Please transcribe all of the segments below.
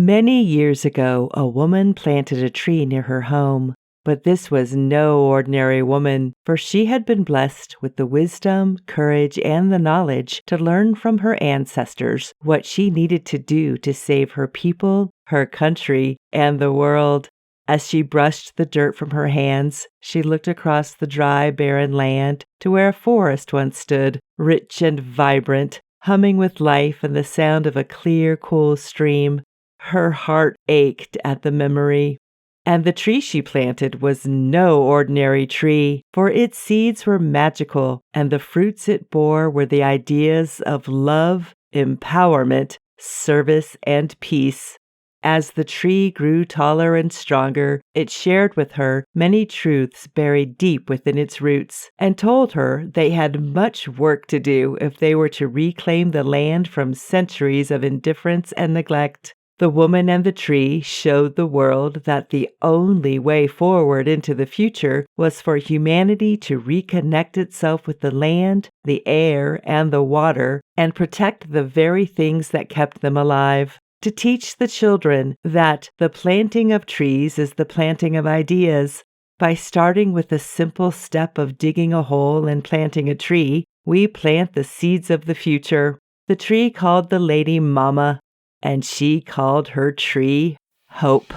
Many years ago, a woman planted a tree near her home. But this was no ordinary woman, for she had been blessed with the wisdom, courage, and the knowledge to learn from her ancestors what she needed to do to save her people, her country, and the world. As she brushed the dirt from her hands, she looked across the dry, barren land to where a forest once stood, rich and vibrant, humming with life and the sound of a clear, cool stream. Her heart ached at the memory. And the tree she planted was no ordinary tree, for its seeds were magical, and the fruits it bore were the ideas of love, empowerment, service, and peace. As the tree grew taller and stronger, it shared with her many truths buried deep within its roots, and told her they had much work to do if they were to reclaim the land from centuries of indifference and neglect. The woman and the tree showed the world that the only way forward into the future was for humanity to reconnect itself with the land, the air, and the water, and protect the very things that kept them alive. To teach the children that the planting of trees is the planting of ideas. By starting with the simple step of digging a hole and planting a tree, we plant the seeds of the future. The tree called the lady Mama, and she called her tree Hope.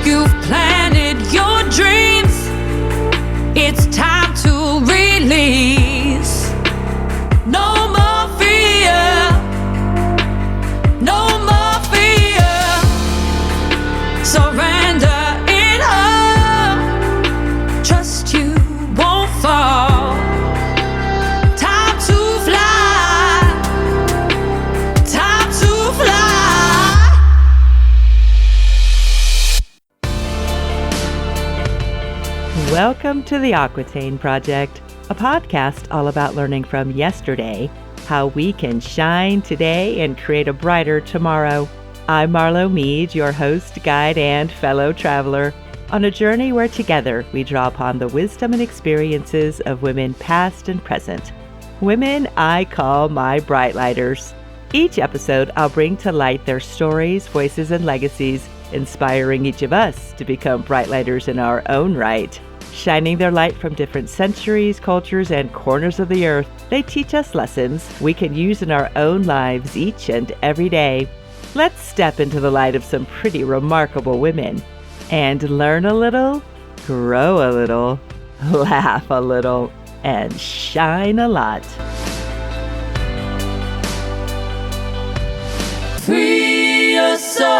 You've planted your dreams. It's time to release. No more fear. No more fear. Surrender in her. Trust you won't fall. Time to fly. Time to fly. Welcome to the Aquitaine Project, a podcast all about learning from yesterday, how we can shine today and create a brighter tomorrow. I'm Marlo Mead, your host, guide, and fellow traveler, on a journey where together we draw upon the wisdom and experiences of women past and present. Women I call my bright lighters. Each episode I'll bring to light their stories, voices, and legacies, inspiring each of us to become bright lighters in our own right. Shining their light from different centuries, cultures, and corners of the earth, they teach us lessons we can use in our own lives each and every day. Let's step into the light of some pretty remarkable women and learn a little, grow a little, laugh a little, and shine a lot. Free your soul.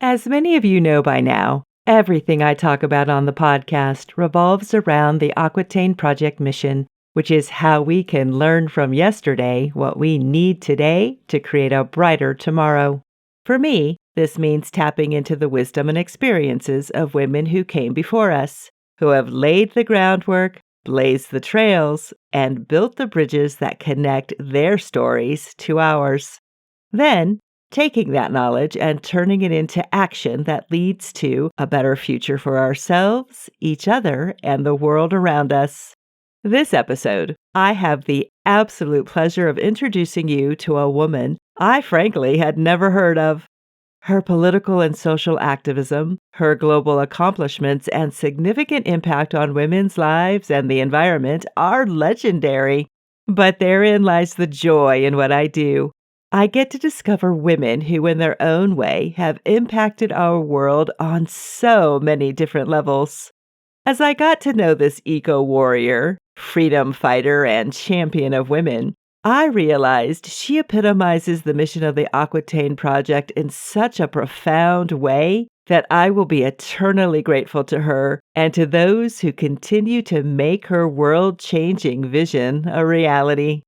As many of you know by now, everything I talk about on the podcast revolves around the Aquitaine Project mission, which is how we can learn from yesterday what we need today to create a brighter tomorrow. For me, this means tapping into the wisdom and experiences of women who came before us, who have laid the groundwork, blazed the trails, and built the bridges that connect their stories to ours. Then, taking that knowledge and turning it into action that leads to a better future for ourselves, each other, and the world around us. This episode, I have the absolute pleasure of introducing you to a woman I frankly had never heard of. Her political and social activism, her global accomplishments, and significant impact on women's lives and the environment are legendary. But therein lies the joy in what I do. I get to discover women who, in their own way, have impacted our world on so many different levels. As I got to know this eco-warrior, freedom fighter, and champion of women, I realized she epitomizes the mission of the Aquitaine Project in such a profound way that I will be eternally grateful to her and to those who continue to make her world-changing vision a reality.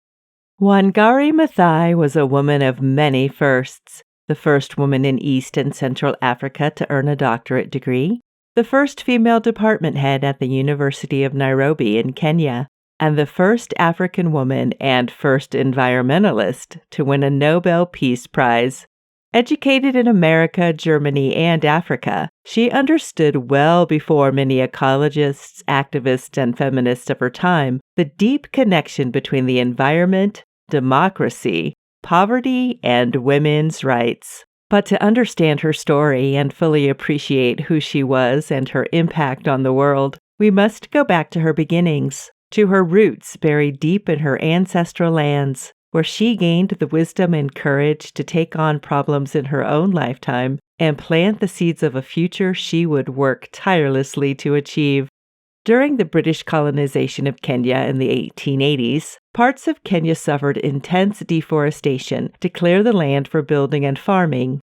Wangari Maathai was a woman of many firsts. The first woman in East and Central Africa to earn a doctorate degree, the first female department head at the University of Nairobi in Kenya, and the first African woman and first environmentalist to win a Nobel Peace Prize. Educated in America, Germany, and Africa, she understood well before many ecologists, activists, and feminists of her time the deep connection between the environment, democracy, poverty, and women's rights. But to understand her story and fully appreciate who she was and her impact on the world, we must go back to her beginnings, to her roots buried deep in her ancestral lands, where she gained the wisdom and courage to take on problems in her own lifetime and plant the seeds of a future she would work tirelessly to achieve. During the British colonization of Kenya in the 1880s, parts of Kenya suffered intense deforestation to clear the land for building and farming.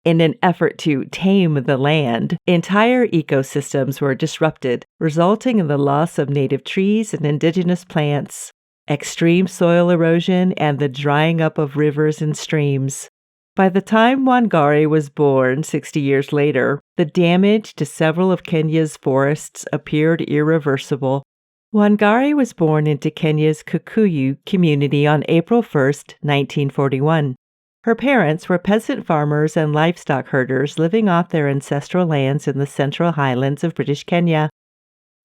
In an effort to tame the land, entire ecosystems were disrupted, resulting in the loss of native trees and indigenous plants, extreme soil erosion, and the drying up of rivers and streams. By the time Wangari was born 60 years later, the damage to several of Kenya's forests appeared irreversible. Wangari was born into Kenya's Kikuyu community on April 1, 1941. Her parents were peasant farmers and livestock herders living off their ancestral lands in the Central Highlands of British Kenya.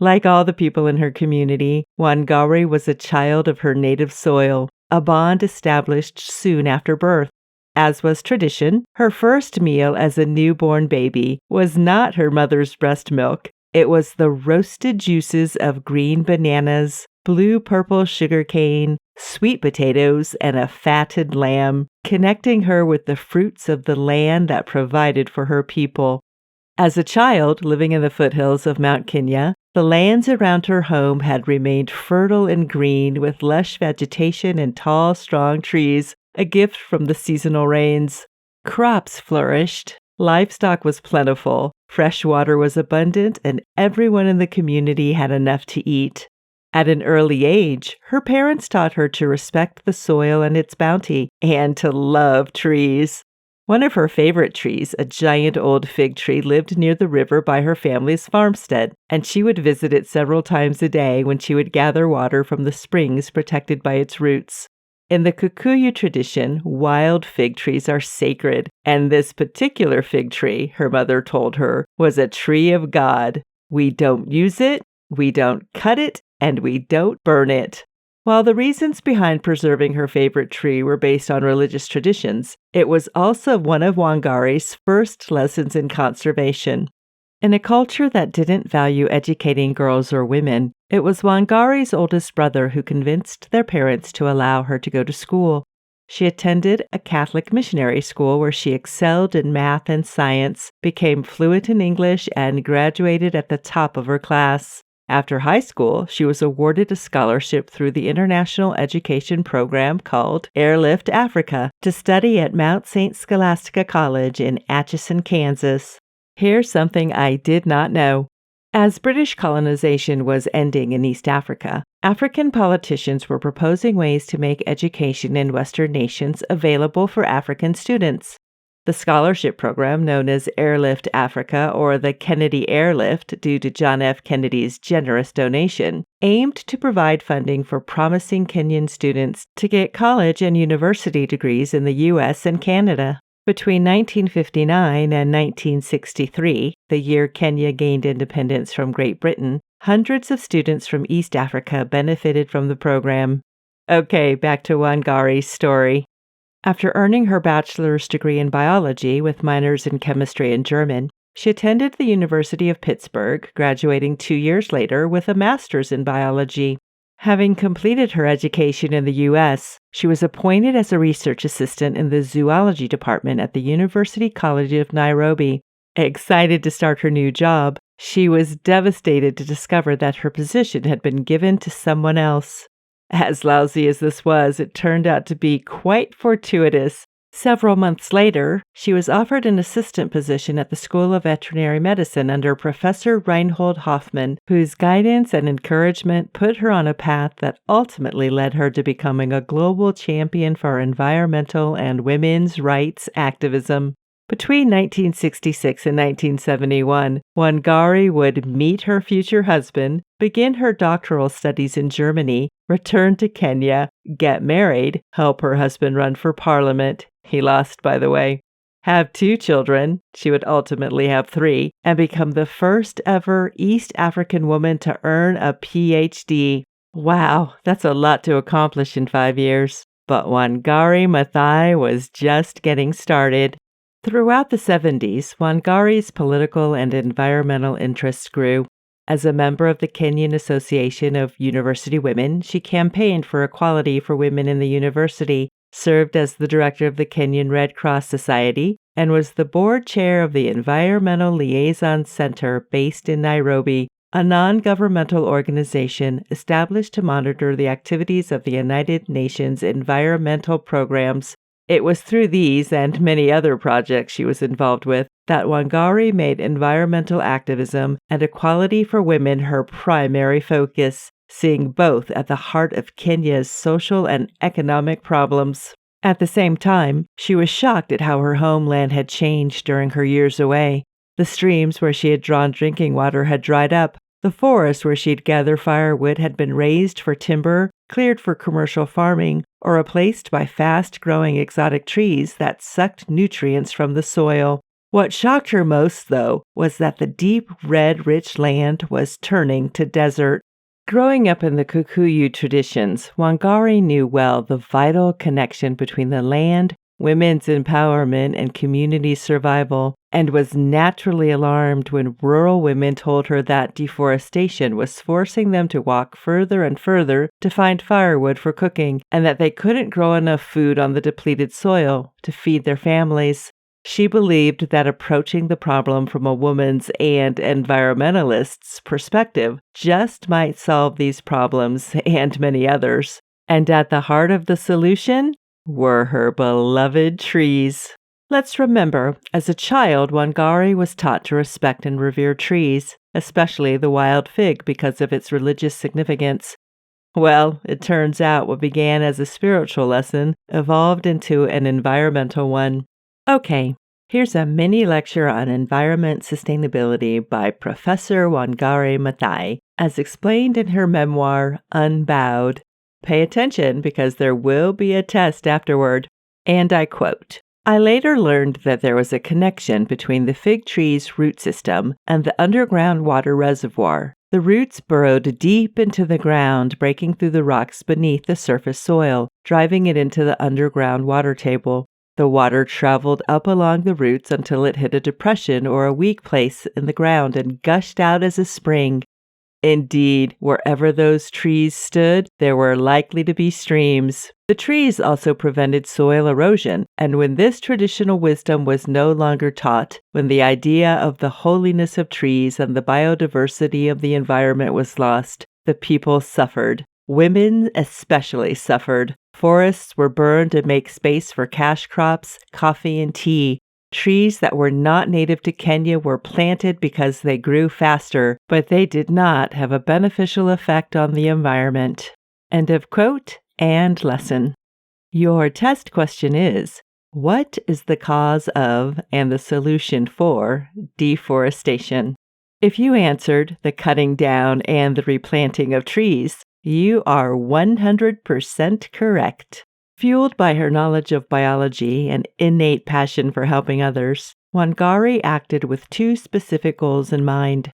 Like all the people in her community, Wangari was a child of her native soil, a bond established soon after birth. As was tradition, her first meal as a newborn baby was not her mother's breast milk. It was the roasted juices of green bananas, blue-purple sugarcane, sweet potatoes, and a fatted lamb, connecting her with the fruits of the land that provided for her people. As a child living in the foothills of Mount Kenya, the lands around her home had remained fertile and green with lush vegetation and tall, strong trees, a gift from the seasonal rains. Crops flourished, livestock was plentiful, fresh water was abundant, and everyone in the community had enough to eat. At an early age, her parents taught her to respect the soil and its bounty, and to love trees. One of her favorite trees, a giant old fig tree, lived near the river by her family's farmstead, and she would visit it several times a day when she would gather water from the springs protected by its roots. In the Kikuyu tradition, wild fig trees are sacred, and this particular fig tree, her mother told her, was a tree of God. We don't use it, we don't cut it, and we don't burn it. While the reasons behind preserving her favorite tree were based on religious traditions, it was also one of Wangari's first lessons in conservation. In a culture that didn't value educating girls or women, it was Wangari's oldest brother who convinced their parents to allow her to go to school. She attended a Catholic missionary school where she excelled in math and science, became fluent in English, and graduated at the top of her class. After high school, she was awarded a scholarship through the international education program called Airlift Africa to study at Mount St. Scholastica College in Atchison, Kansas. Here's something I did not know. As British colonization was ending in East Africa, African politicians were proposing ways to make education in Western nations available for African students. The scholarship program, known as Airlift Africa or the Kennedy Airlift due to John F. Kennedy's generous donation, aimed to provide funding for promising Kenyan students to get college and university degrees in the U.S. and Canada. Between 1959 and 1963, the year Kenya gained independence from Great Britain, hundreds of students from East Africa benefited from the program. Okay, back to Wangari's story. After earning her bachelor's degree in biology with minors in chemistry and German, she attended the University of Pittsburgh, graduating 2 years later with a master's in biology. Having completed her education in the U.S., she was appointed as a research assistant in the zoology department at the University College of Nairobi. Excited to start her new job, she was devastated to discover that her position had been given to someone else. As lousy as this was, it turned out to be quite fortuitous. Several months later, she was offered an assistant position at the School of Veterinary Medicine under Professor Reinhold Hoffmann, whose guidance and encouragement put her on a path that ultimately led her to becoming a global champion for environmental and women's rights activism. Between 1966 and 1971, Wangari would meet her future husband, begin her doctoral studies in Germany, return to Kenya, get married, help her husband run for parliament. He lost, by the way. Have 2 children, she would ultimately have 3, and become the first ever East African woman to earn a PhD. Wow, that's a lot to accomplish in 5 years. But Wangari Maathai was just getting started. Throughout the 70s, Wangari's political and environmental interests grew. As a member of the Kenyan Association of University Women, she campaigned for equality for women in the university, served as the director of the Kenyan Red Cross Society, and was the board chair of the Environmental Liaison Center based in Nairobi, a non-governmental organization established to monitor the activities of the United Nations environmental programs. It was through these and many other projects she was involved with that Wangari made environmental activism and equality for women her primary focus, seeing both at the heart of Kenya's social and economic problems. At the same time, she was shocked at how her homeland had changed during her years away. The streams where she had drawn drinking water had dried up. The forests where she'd gather firewood had been razed for timber, cleared for commercial farming, or replaced by fast-growing exotic trees that sucked nutrients from the soil. What shocked her most, though, was that the deep red rich land was turning to desert. Growing up in the Kikuyu traditions, Wangari knew well the vital connection between the land, women's empowerment, and community survival, and was naturally alarmed when rural women told her that deforestation was forcing them to walk further and further to find firewood for cooking, and that they couldn't grow enough food on the depleted soil to feed their families. She believed that approaching the problem from a woman's and environmentalist's perspective just might solve these problems and many others. And at the heart of the solution were her beloved trees. Let's remember, as a child, Wangari was taught to respect and revere trees, especially the wild fig because of its religious significance. Well, it turns out what began as a spiritual lesson evolved into an environmental one. Okay, here's a mini lecture on environment sustainability by Professor Wangari Maathai, as explained in her memoir, Unbowed. Pay attention because there will be a test afterward. And I quote, "I later learned that there was a connection between the fig tree's root system and the underground water reservoir. The roots burrowed deep into the ground, breaking through the rocks beneath the surface soil, driving it into the underground water table. The water traveled up along the roots until it hit a depression or a weak place in the ground and gushed out as a spring. Indeed, wherever those trees stood, there were likely to be streams. The trees also prevented soil erosion, and when this traditional wisdom was no longer taught, when the idea of the holiness of trees and the biodiversity of the environment was lost, the people suffered. Women especially suffered. Forests were burned to make space for cash crops, coffee, and tea. Trees that were not native to Kenya were planted because they grew faster, but they did not have a beneficial effect on the environment." End of quote and lesson. Your test question is, what is the cause of and the solution for deforestation? If you answered the cutting down and the replanting of trees, you are 100% correct. Fueled by her knowledge of biology and innate passion for helping others, Wangari acted with 2 specific goals in mind.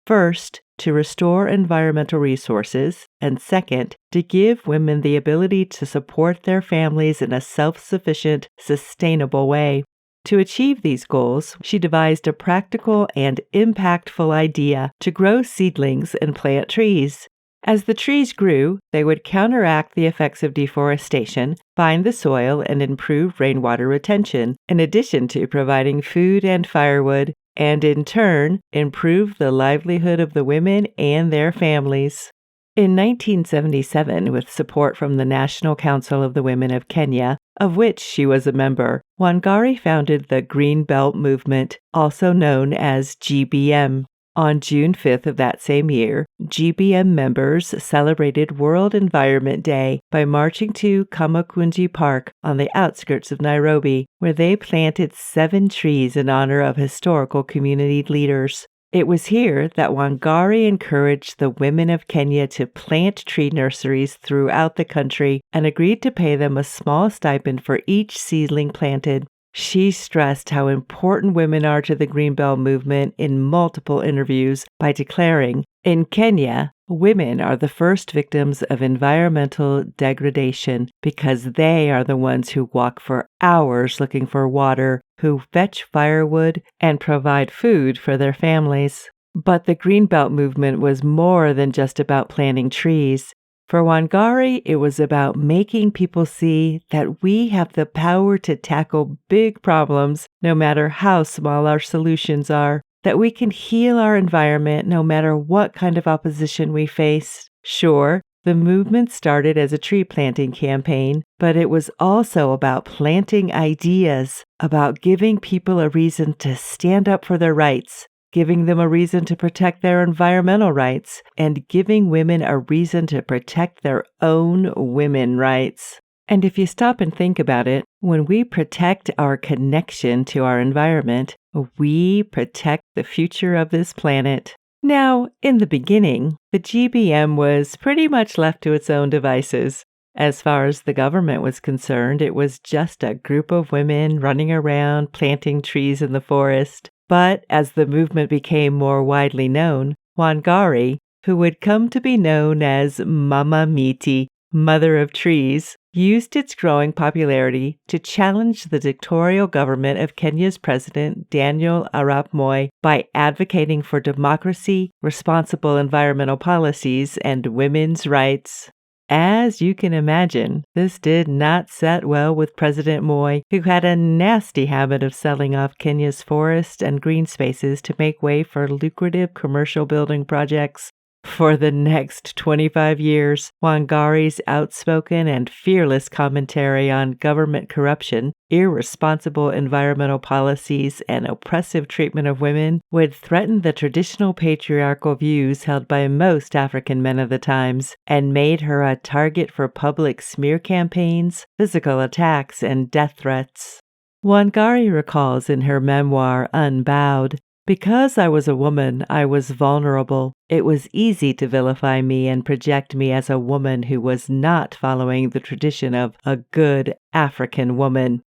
First, to restore environmental resources, and second, to give women the ability to support their families in a self-sufficient, sustainable way. To achieve these goals, she devised a practical and impactful idea to grow seedlings and plant trees. As the trees grew, they would counteract the effects of deforestation, bind the soil, and improve rainwater retention, in addition to providing food and firewood, and in turn, improve the livelihood of the women and their families. In 1977, with support from the National Council of the Women of Kenya, of which she was a member, Wangari founded the Green Belt Movement, also known as GBM. On June 5th of that same year, GBM members celebrated World Environment Day by marching to Kamakunji Park on the outskirts of Nairobi, where they planted 7 trees in honor of historical community leaders. It was here that Wangari encouraged the women of Kenya to plant tree nurseries throughout the country and agreed to pay them a small stipend for each seedling planted. She stressed how important women are to the Greenbelt movement in multiple interviews by declaring, "In Kenya, women are the first victims of environmental degradation because they are the ones who walk for hours looking for water, who fetch firewood, and provide food for their families." But the Greenbelt movement was more than just about planting trees. For Wangari, it was about making people see that we have the power to tackle big problems no matter how small our solutions are, that we can heal our environment no matter what kind of opposition we face. Sure, the movement started as a tree planting campaign, but it was also about planting ideas, about giving people a reason to stand up for their rights, giving them a reason to protect their environmental rights, and giving women a reason to protect their own women rights. And if you stop and think about it, when we protect our connection to our environment, we protect the future of this planet. Now, in the beginning, the GBM was pretty much left to its own devices. As far as the government was concerned, it was just a group of women running around planting trees in the forest. But as the movement became more widely known, Wangari, who would come to be known as Mama Miti, Mother of Trees, used its growing popularity to challenge the dictatorial government of Kenya's President Daniel Arap Moi by advocating for democracy, responsible environmental policies, and women's rights. As you can imagine, this did not set well with President Moi, who had a nasty habit of selling off Kenya's forests and green spaces to make way for lucrative commercial building projects. For the next 25 years, Wangari's outspoken and fearless commentary on government corruption, irresponsible environmental policies, and oppressive treatment of women would threaten the traditional patriarchal views held by most African men of the times, and made her a target for public smear campaigns, physical attacks, and death threats. Wangari recalls in her memoir Unbowed, "Because I was a woman, I was vulnerable. It was easy to vilify me and project me as a woman who was not following the tradition of a good African woman."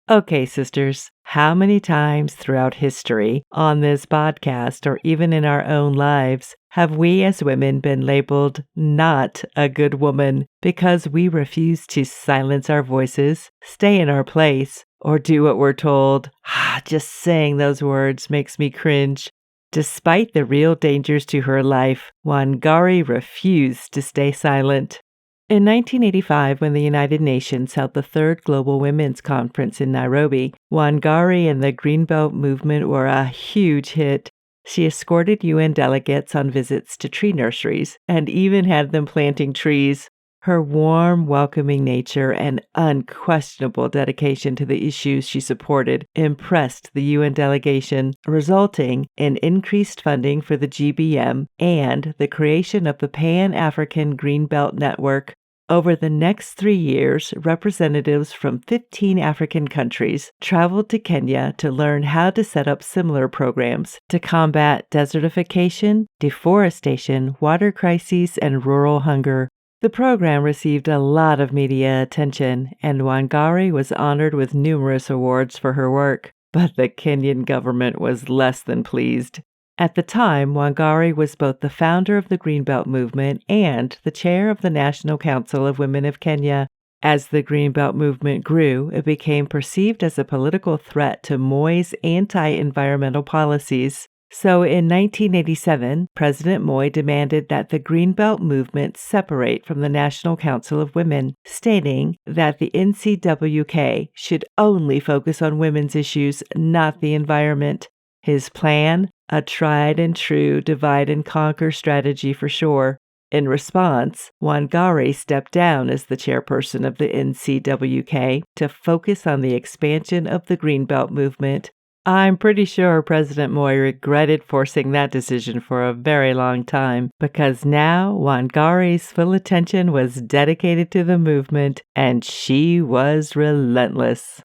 Okay, sisters, how many times throughout history, on this podcast or even in our own lives, have we as women been labeled not a good woman because we refuse to silence our voices, stay in our place, or do what we're told? Just saying those words makes me cringe. Despite the real dangers to her life, Wangari refused to stay silent. In 1985, when the United Nations held the third Global Women's Conference in Nairobi, Wangari and the Greenbelt movement were a huge hit. She escorted UN delegates on visits to tree nurseries and even had them planting trees. Her warm, welcoming nature and unquestionable dedication to the issues she supported impressed the UN delegation, resulting in increased funding for the GBM and the creation of the Pan-African Greenbelt Network. Over the next 3 years, representatives from 15 African countries traveled to Kenya to learn how to set up similar programs to combat desertification, deforestation, water crises, and rural hunger. The program received a lot of media attention, and Wangari was honored with numerous awards for her work, but the Kenyan government was less than pleased. At the time, Wangari was both the founder of the Greenbelt movement and the chair of the National Council of Women of Kenya. As the Greenbelt movement grew, it became perceived as a political threat to Moi's anti-environmental policies. So in 1987, President Moi demanded that the Greenbelt movement separate from the National Council of Women, stating that the NCWK should only focus on women's issues, not the environment. His plan? A tried and true divide and conquer strategy for sure. In response, Wangari stepped down as the chairperson of the NCWK to focus on the expansion of the Greenbelt movement. I'm pretty sure President Moi regretted forcing that decision for a very long time because now Wangari's full attention was dedicated to the movement and she was relentless.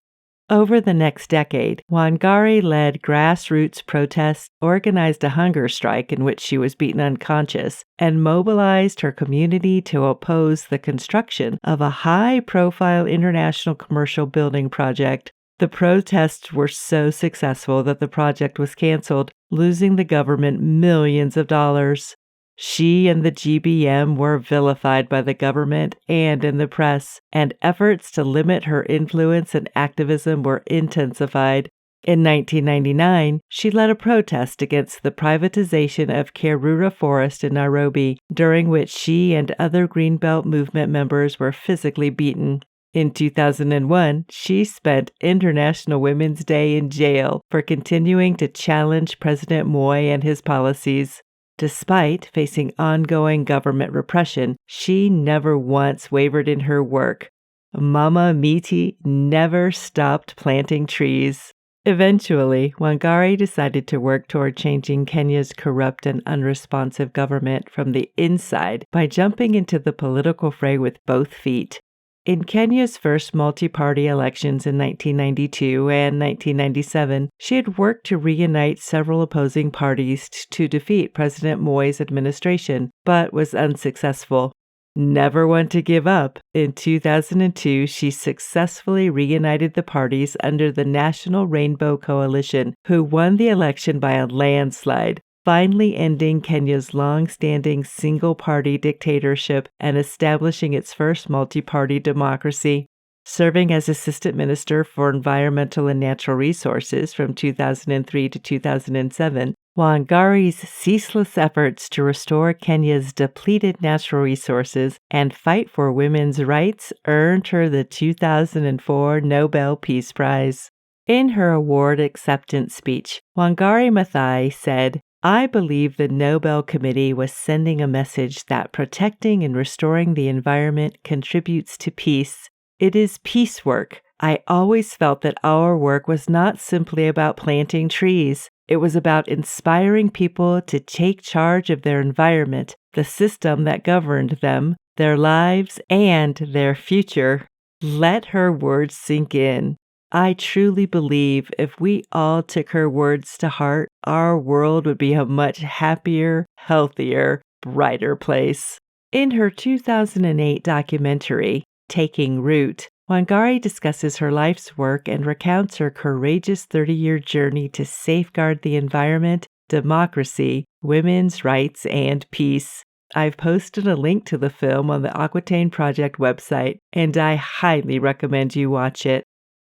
Over the next decade, Wangari led grassroots protests, organized a hunger strike in which she was beaten unconscious, and mobilized her community to oppose the construction of a high-profile international commercial building project. The protests were so successful that the project was canceled, losing the government millions of dollars. She and the GBM were vilified by the government and in the press, and efforts to limit her influence and activism were intensified. In 1999, she led a protest against the privatization of Karura Forest in Nairobi, during which she and other Greenbelt movement members were physically beaten. In 2001, she spent International Women's Day in jail for continuing to challenge President Moi and his policies. Despite facing ongoing government repression, she never once wavered in her work. Mama Miti never stopped planting trees. Eventually, Wangari decided to work toward changing Kenya's corrupt and unresponsive government from the inside by jumping into the political fray with both feet. In Kenya's first multi-party elections in 1992 and 1997, she had worked to reunite several opposing parties to defeat President Moi's administration, but was unsuccessful. Never one to give up, in 2002 she successfully reunited the parties under the National Rainbow Coalition, who won the election by a landslide, finally ending Kenya's long-standing single-party dictatorship and establishing its first multi-party democracy. Serving as Assistant Minister for Environmental and Natural Resources from 2003 to 2007, Wangari's ceaseless efforts to restore Kenya's depleted natural resources and fight for women's rights earned her the 2004 Nobel Peace Prize. In her award acceptance speech, Wangari Maathai said, "I believe the Nobel Committee was sending a message that protecting and restoring the environment contributes to peace. It is peace work. I always felt that our work was not simply about planting trees. It was about inspiring people to take charge of their environment, the system that governed them, their lives, and their future." Let her words sink in. I truly believe if we all took her words to heart, our world would be a much happier, healthier, brighter place. In her 2008 documentary, Taking Root, Wangari discusses her life's work and recounts her courageous 30-year journey to safeguard the environment, democracy, women's rights, and peace. I've posted a link to the film on the Aquitaine Project website, and I highly recommend you watch it.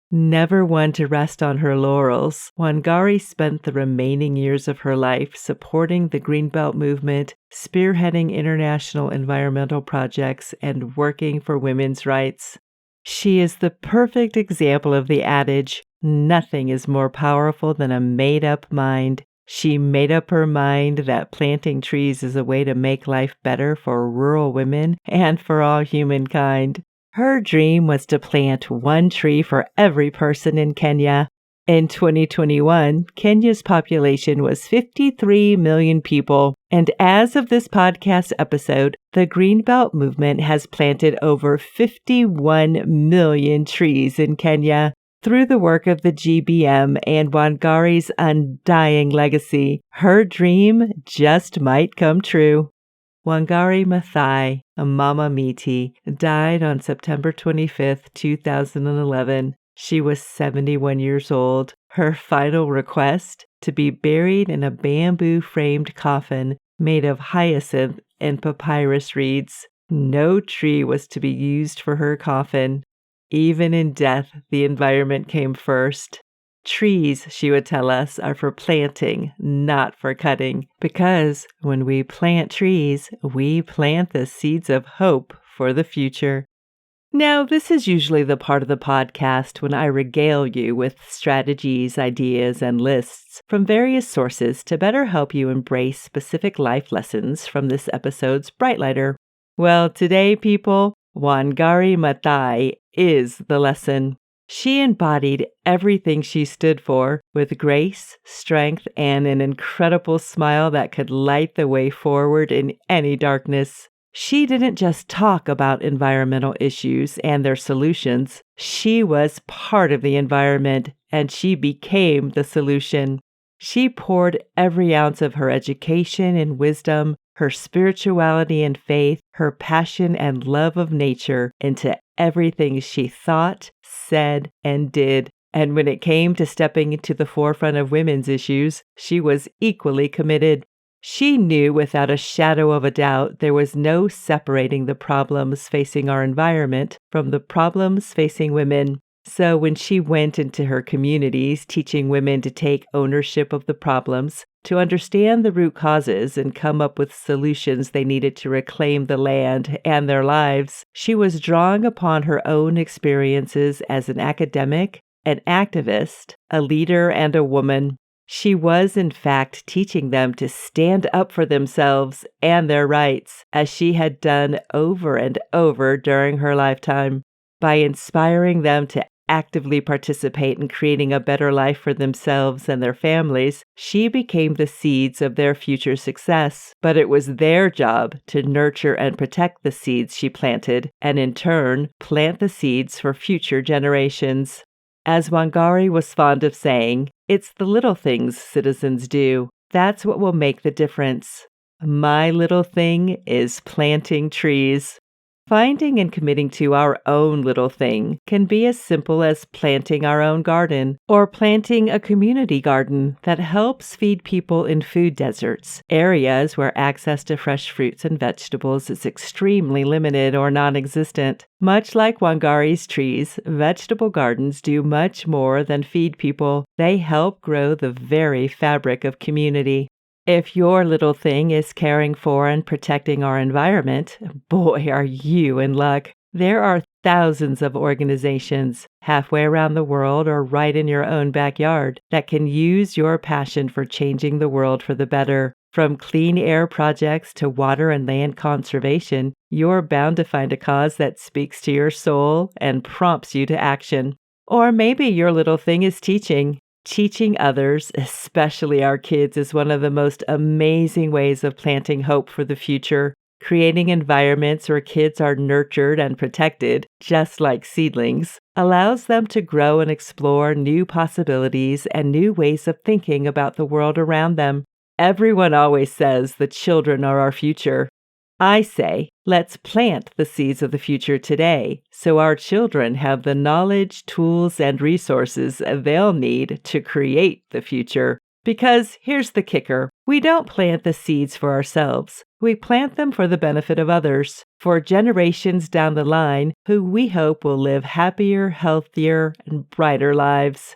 Never one to rest on her laurels, Wangari spent the remaining years of her life supporting the Greenbelt movement, spearheading international environmental projects, and working for women's rights. She is the perfect example of the adage, "Nothing is more powerful than a made-up mind." She made up her mind that planting trees is a way to make life better for rural women and for all humankind. Her dream was to plant one tree for every person in Kenya. In 2021, Kenya's population was 53 million people, and as of this podcast episode, the Greenbelt movement has planted over 51 million trees in Kenya. Through the work of the GBM and Wangari's undying legacy, her dream just might come true. Wangari Maathai, Mama Miti, died on September 25, 2011. She was 71 years old. Her final request? To be buried in a bamboo-framed coffin made of hyacinth and papyrus reeds. No tree was to be used for her coffin. Even in death, the environment came first. Trees, she would tell us, are for planting, not for cutting, because when we plant trees, we plant the seeds of hope for the future. Now, this is usually the part of the podcast when I regale you with strategies, ideas, and lists from various sources to better help you embrace specific life lessons from this episode's Brightlighter. Well, today, people, Wangari Maathai is the lesson. She embodied everything she stood for with grace, strength, and an incredible smile that could light the way forward in any darkness. She didn't just talk about environmental issues and their solutions. She was part of the environment, and she became the solution. She poured every ounce of her education and wisdom, her spirituality and faith, her passion and love of nature into everything she thought, said, and did. And when it came to stepping into the forefront of women's issues, she was equally committed. She knew without a shadow of a doubt there was no separating the problems facing our environment from the problems facing women. So when she went into her communities teaching women to take ownership of the problems, to understand the root causes and come up with solutions they needed to reclaim the land and their lives, she was drawing upon her own experiences as an academic, an activist, a leader, and a woman. She was, in fact, teaching them to stand up for themselves and their rights, as she had done over and over during her lifetime. By inspiring them to actively participate in creating a better life for themselves and their families, she became the seeds of their future success. But it was their job to nurture and protect the seeds she planted, and in turn, plant the seeds for future generations. As Wangari was fond of saying, it's the little things citizens do. That's what will make the difference. My little thing is planting trees. Finding and committing to our own little thing can be as simple as planting our own garden or planting a community garden that helps feed people in food deserts, areas where access to fresh fruits and vegetables is extremely limited or non-existent. Much like Wangari's trees, vegetable gardens do much more than feed people. They help grow the very fabric of community. If your little thing is caring for and protecting our environment, boy, are you in luck. There are thousands of organizations halfway around the world or right in your own backyard that can use your passion for changing the world for the better. From clean air projects to water and land conservation, you're bound to find a cause that speaks to your soul and prompts you to action. Or maybe your little thing is teaching. Teaching others, especially our kids, is one of the most amazing ways of planting hope for the future. Creating environments where kids are nurtured and protected, just like seedlings, allows them to grow and explore new possibilities and new ways of thinking about the world around them. Everyone always says the children are our future. I say, let's plant the seeds of the future today so our children have the knowledge, tools, and resources they'll need to create the future. Because here's the kicker. We don't plant the seeds for ourselves. We plant them for the benefit of others, for generations down the line who we hope will live happier, healthier, and brighter lives.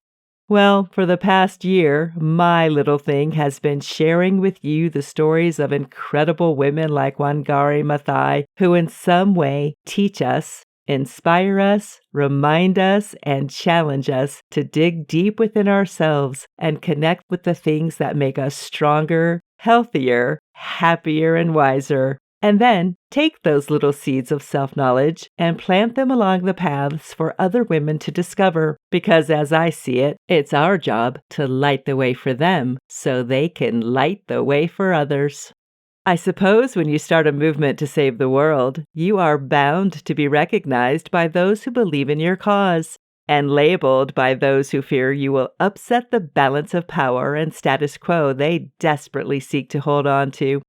Well, for the past year, my little thing has been sharing with you the stories of incredible women like Wangari Maathai, who in some way teach us, inspire us, remind us, and challenge us to dig deep within ourselves and connect with the things that make us stronger, healthier, happier, and wiser. And then take those little seeds of self-knowledge and plant them along the paths for other women to discover, because as I see it, it's our job to light the way for them so they can light the way for others. I suppose when you start a movement to save the world, you are bound to be recognized by those who believe in your cause and labeled by those who fear you will upset the balance of power and status quo they desperately seek to hold on to.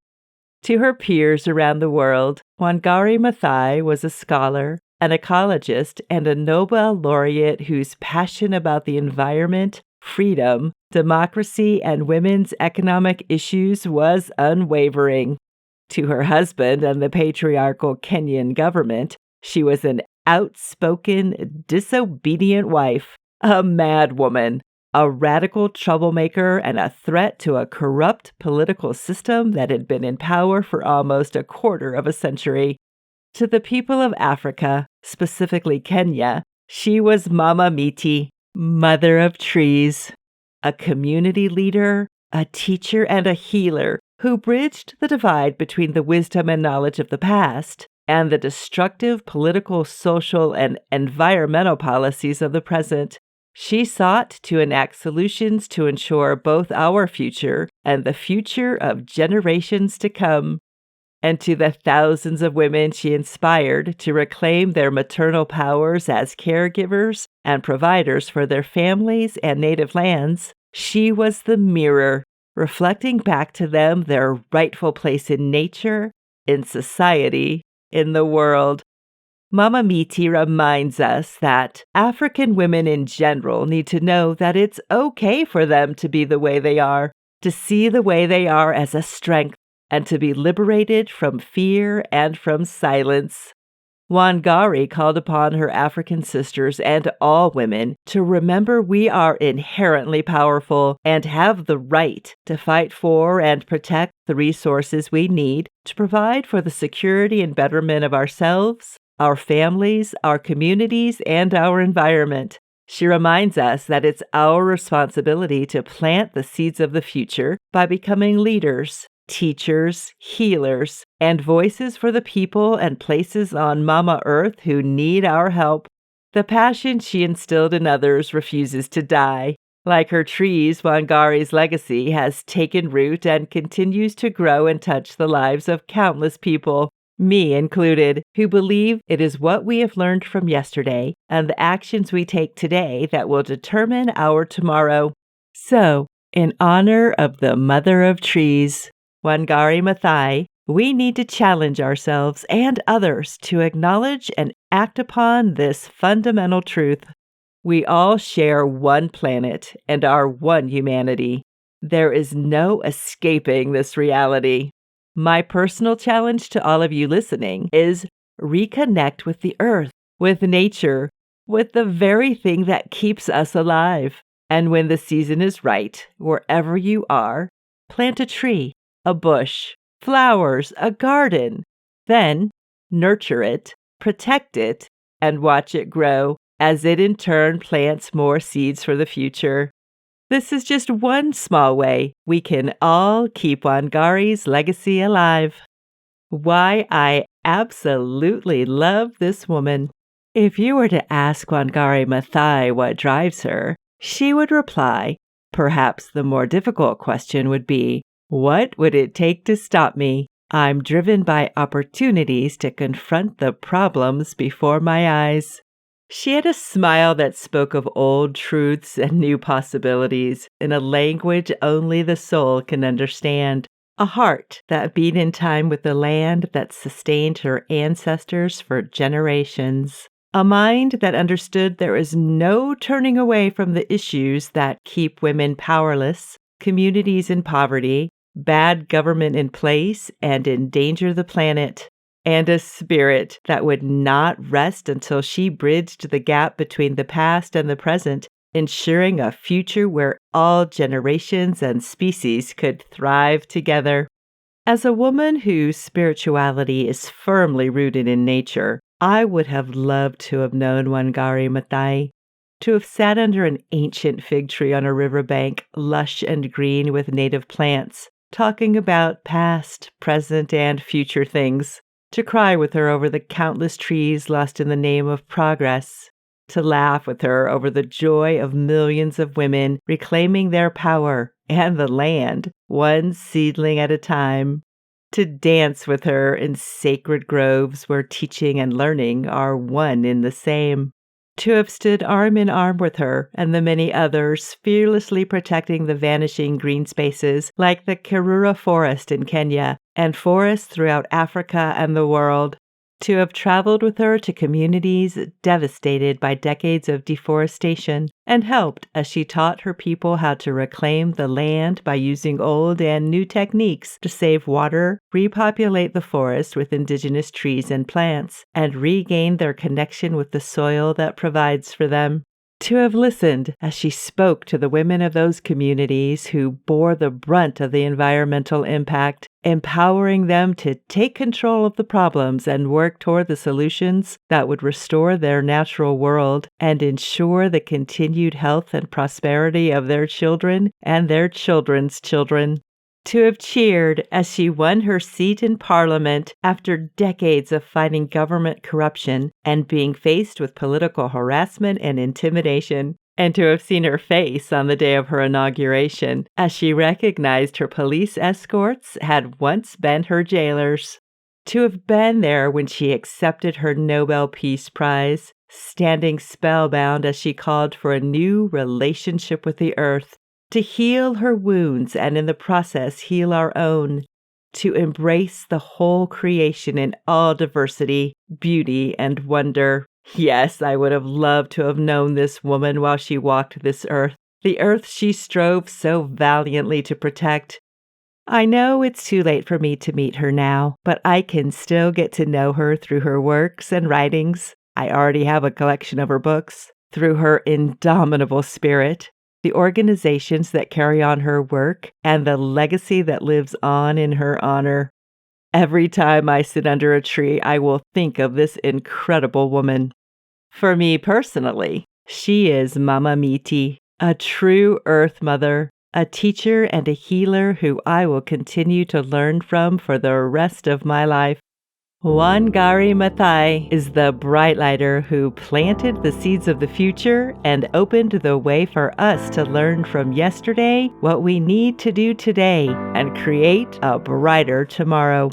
To her peers around the world, Wangari Maathai was a scholar, an ecologist, and a Nobel laureate whose passion about the environment, freedom, democracy, and women's economic issues was unwavering. To her husband and the patriarchal Kenyan government, she was an outspoken, disobedient wife, a mad woman, a radical troublemaker, and a threat to a corrupt political system that had been in power for almost a quarter of a century. To the people of Africa, specifically Kenya, she was Mama Miti, Mother of Trees, a community leader, a teacher, and a healer who bridged the divide between the wisdom and knowledge of the past and the destructive political, social, and environmental policies of the present. She sought to enact solutions to ensure both our future and the future of generations to come. And to the thousands of women she inspired to reclaim their maternal powers as caregivers and providers for their families and native lands, she was the mirror, reflecting back to them their rightful place in nature, in society, in the world. Mama Miti reminds us that African women in general need to know that it's okay for them to be the way they are, to see the way they are as a strength, and to be liberated from fear and from silence. Wangari called upon her African sisters and all women to remember we are inherently powerful and have the right to fight for and protect the resources we need to provide for the security and betterment of ourselves, our families, our communities, and our environment. She reminds us that it's our responsibility to plant the seeds of the future by becoming leaders, teachers, healers, and voices for the people and places on Mama Earth who need our help. The passion she instilled in others refuses to die. Like her trees, Wangari's legacy has taken root and continues to grow and touch the lives of countless people, me included, who believe it is what we have learned from yesterday and the actions we take today that will determine our tomorrow. So, in honor of the Mother of Trees, Wangari Maathai, we need to challenge ourselves and others to acknowledge and act upon this fundamental truth. We all share one planet and are one humanity. There is no escaping this reality. My personal challenge to all of you listening is reconnect with the earth, with nature, with the very thing that keeps us alive. And when the season is right, wherever you are, plant a tree, a bush, flowers, a garden. Then nurture it, protect it, and watch it grow as it in turn plants more seeds for the future. This is just one small way we can all keep Wangari's legacy alive. Why I absolutely love this woman. If you were to ask Wangari Maathai what drives her, she would reply, perhaps the more difficult question would be, what would it take to stop me? I'm driven by opportunities to confront the problems before my eyes. She had a smile that spoke of old truths and new possibilities in a language only the soul can understand. A heart that beat in time with the land that sustained her ancestors for generations. A mind that understood there is no turning away from the issues that keep women powerless, communities in poverty, bad government in place, and endanger the planet. And a spirit that would not rest until she bridged the gap between the past and the present, ensuring a future where all generations and species could thrive together. As a woman whose spirituality is firmly rooted in nature, I would have loved to have known Wangari Maathai, to have sat under an ancient fig tree on a riverbank, lush and green with native plants, talking about past, present, and future things, to cry with her over the countless trees lost in the name of progress, to laugh with her over the joy of millions of women reclaiming their power and the land, one seedling at a time, to dance with her in sacred groves where teaching and learning are one in the same, to have stood arm in arm with her and the many others fearlessly protecting the vanishing green spaces like the Karura Forest in Kenya and forests throughout Africa and the world, to have traveled with her to communities devastated by decades of deforestation and helped as she taught her people how to reclaim the land by using old and new techniques to save water, repopulate the forest with indigenous trees and plants, and regain their connection with the soil that provides for them. To have listened as she spoke to the women of those communities who bore the brunt of the environmental impact, empowering them to take control of the problems and work toward the solutions that would restore their natural world and ensure the continued health and prosperity of their children and their children's children. to have cheered as she won her seat in Parliament after decades of fighting government corruption and being faced with political harassment and intimidation, and to have seen her face on the day of her inauguration as she recognized her police escorts had once been her jailers. To have been there when she accepted her Nobel Peace Prize, standing spellbound as she called for a new relationship with the earth, to heal her wounds and in the process heal our own, to embrace the whole creation in all diversity, beauty, and wonder. Yes, I would have loved to have known this woman while she walked this earth, the earth she strove so valiantly to protect. I know it's too late for me to meet her now, but I can still get to know her through her works and writings. I already have a collection of her books. Through her indomitable spirit, the organizations that carry on her work, and the legacy that lives on in her honor. Every time I sit under a tree, I will think of this incredible woman. For me personally, she is Mama Miti, a true Earth Mother, a teacher and a healer who I will continue to learn from for the rest of my life. Wangari Maathai is the bright lighter who planted the seeds of the future and opened the way for us to learn from yesterday what we need to do today and create a brighter tomorrow.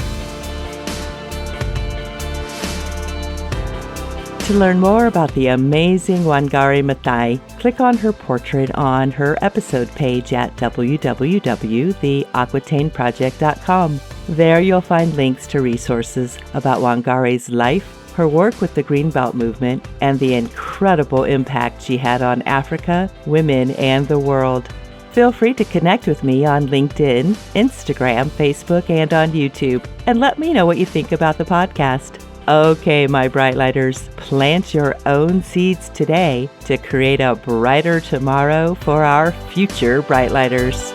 To learn more about the amazing Wangari Maathai, click on her portrait on her episode page at www.theaquatainproject.com. There you'll find links to resources about Wangari's life, her work with the Greenbelt movement, and the incredible impact she had on Africa, women, and the world. Feel free to connect with me on LinkedIn, Instagram, Facebook, and on YouTube, and let me know what you think about the podcast. Okay, my bright lighters, plant your own seeds today to create a brighter tomorrow for our future bright lighters.